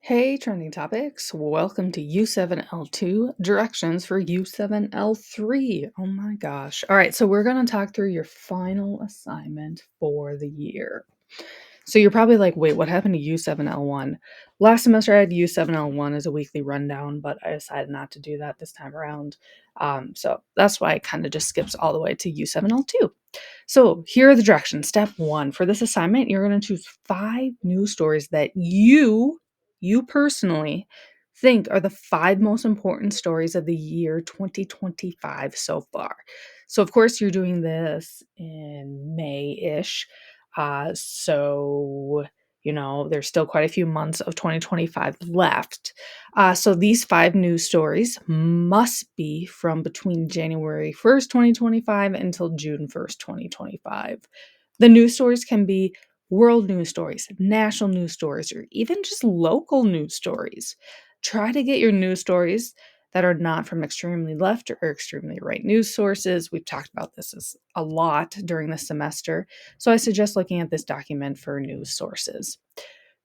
Hey, trending topics. Welcome to U7-L2 directions for U7-L3. Oh my gosh. All right, so we're going to talk through your final assignment for the year. So you're probably like, wait, what happened to U7-L1? Last semester I had U7-L1 as a weekly rundown, but I decided not to do that this time around. So that's why it kind of just skips all the way to U7-L2. So here are the directions. Step 1, for this assignment, you're going to choose 5 news stories that you personally think are the 5 most important stories of the year 2025 so far. So of course you're doing this in May-ish. There's still quite a few months of 2025 left. So these 5 news stories must be from between January 1st, 2025 until June 1st, 2025. The news stories can be world news stories, national news stories, or even just local news stories. Try to get your news stories that are not from extremely left or extremely right news sources. We've talked about this a lot during the semester, so I suggest looking at this document for news sources.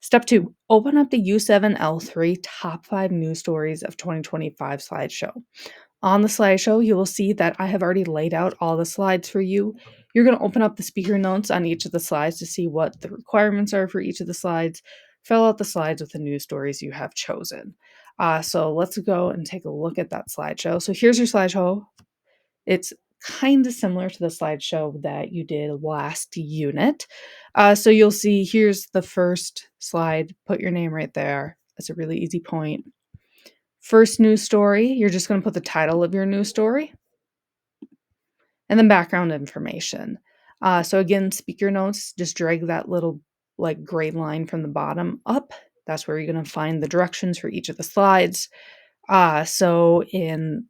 Step 2, open up the U7-L3 top 5 news stories of 2025 slideshow. On the slideshow, you will see that I have already laid out all the slides for you. You're going to open up the speaker notes on each of the slides to see what the requirements are for each of the slides. Fill out the slides with the news stories you have chosen. So let's go and take a look at that slideshow. So here's your slideshow. It's kind of similar to the slideshow that you did last unit. So you'll see here's the first slide. Put your name right there. That's a really easy point. First news story, you're just going to put the title of your news story and then background information. So again, speaker notes, just drag that little gray line from the bottom up. That's where you're going to find the directions for each of the slides. So in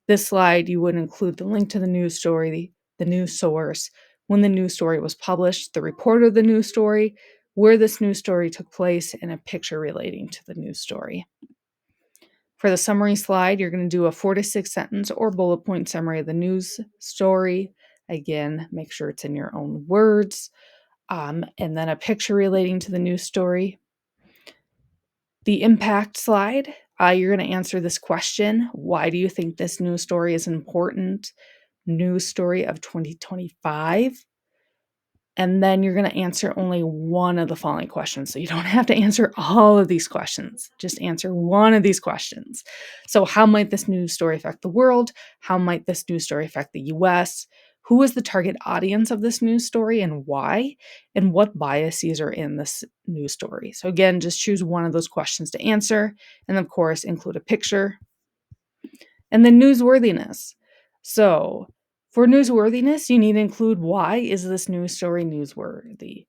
this slide, you would include the link to the news story, the news source, when the news story was published, the reporter of the news story, where this news story took place, and a picture relating to the news story. For the summary slide, you're going to do a 4 to 6 sentence or bullet point summary of the news story. Again, make sure it's in your own words. And then a picture relating to the news story. The impact slide, you're going to answer this question. Why do you think this news story is an important news story of 2025? And then you're going to answer only one of the following questions. So you don't have to answer all of these questions. Just answer one of these questions. So how might this news story affect the world? How might this news story affect the US? Who is the target audience of this news story and why? And what biases are in this news story? So again, just choose one of those questions to answer. And of course, include a picture. And then newsworthiness. So for newsworthiness, you need to include why is this news story newsworthy?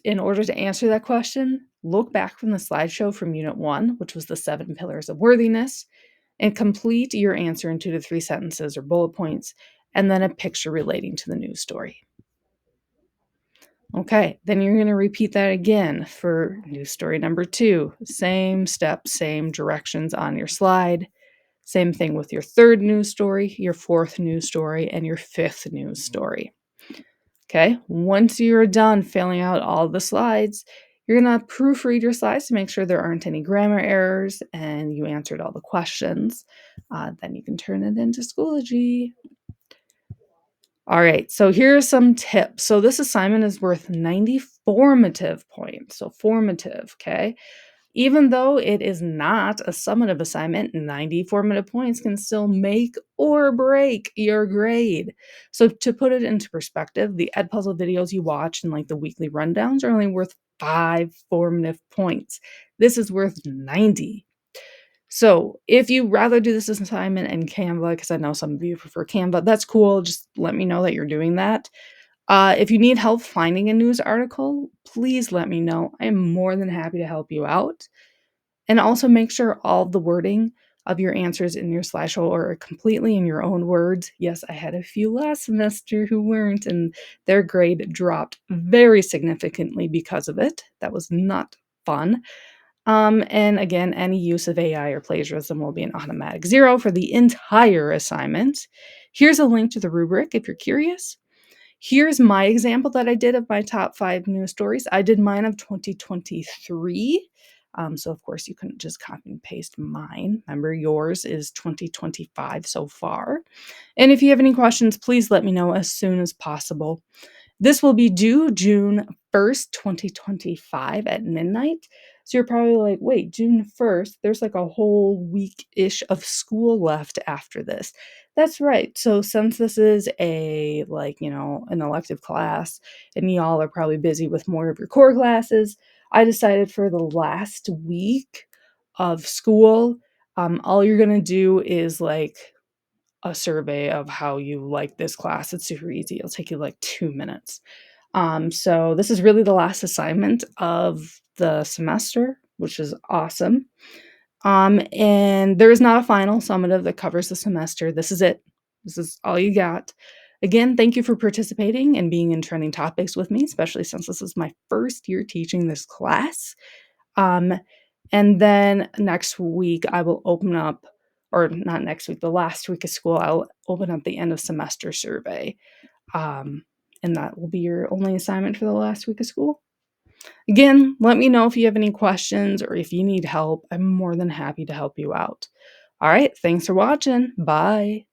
In order to answer that question, look back from the slideshow from Unit 1, which was the 7 pillars of worthiness, and complete your answer in 2 to 3 sentences or bullet points, and then a picture relating to the news story. Okay, then you're going to repeat that again for news story number 2. Same steps, same directions on your slide. Same thing with your 3rd news story, your 4th news story, and your 5th news story. Okay, once you're done filling out all the slides, you're going to proofread your slides to make sure there aren't any grammar errors and you answered all the questions. Then you can turn it into Schoology. All right, so here are some tips. So this assignment is worth 90 formative points. So formative, okay? Even though it is not a summative assignment, 90 formative points can still make or break your grade. So to put it into perspective, the Edpuzzle videos you watch and the weekly rundowns are only worth 5 formative points. This is worth 90. So if you rather do this assignment in Canva, because I know some of you prefer Canva, that's cool. Just let me know that you're doing that. If you need help finding a news article, please let me know. I am more than happy to help you out. And also make sure all of the wording of your answers in your slideshow are completely in your own words. Yes, I had a few last semester who weren't, and their grade dropped very significantly because of it. That was not fun. And again, any use of AI or plagiarism will be an automatic 0 for the entire assignment. Here's a link to the rubric if you're curious. Here's my example that I did of my top 5 news stories. I did mine of 2023. So of course you couldn't just copy and paste mine. Remember, yours is 2025 so far. And if you have any questions, please let me know as soon as possible. This will be due June 1st, 2025 at midnight. So you're probably like, wait, June 1st? There's like a whole week-ish of school left after this. That's right. So since this is an elective class, and y'all are probably busy with more of your core classes, I decided for the last week of school, all you're gonna do is like a survey of how you like this class. It's super easy. It'll take you like 2 minutes. So this is really the last assignment of the semester, which is awesome. And there is not a final summative that covers the semester. This is it. This is all you got. Again, thank you for participating and being in trending topics with me, especially since this is my first year teaching this class. Um, and then next week I will open up, or not next week, the last week of school, I'll open up the end of semester survey. Um, and that will be your only assignment for the last week of school. Again, let me know if you have any questions or if you need help. I'm more than happy to help you out. All right, thanks for watching. Bye.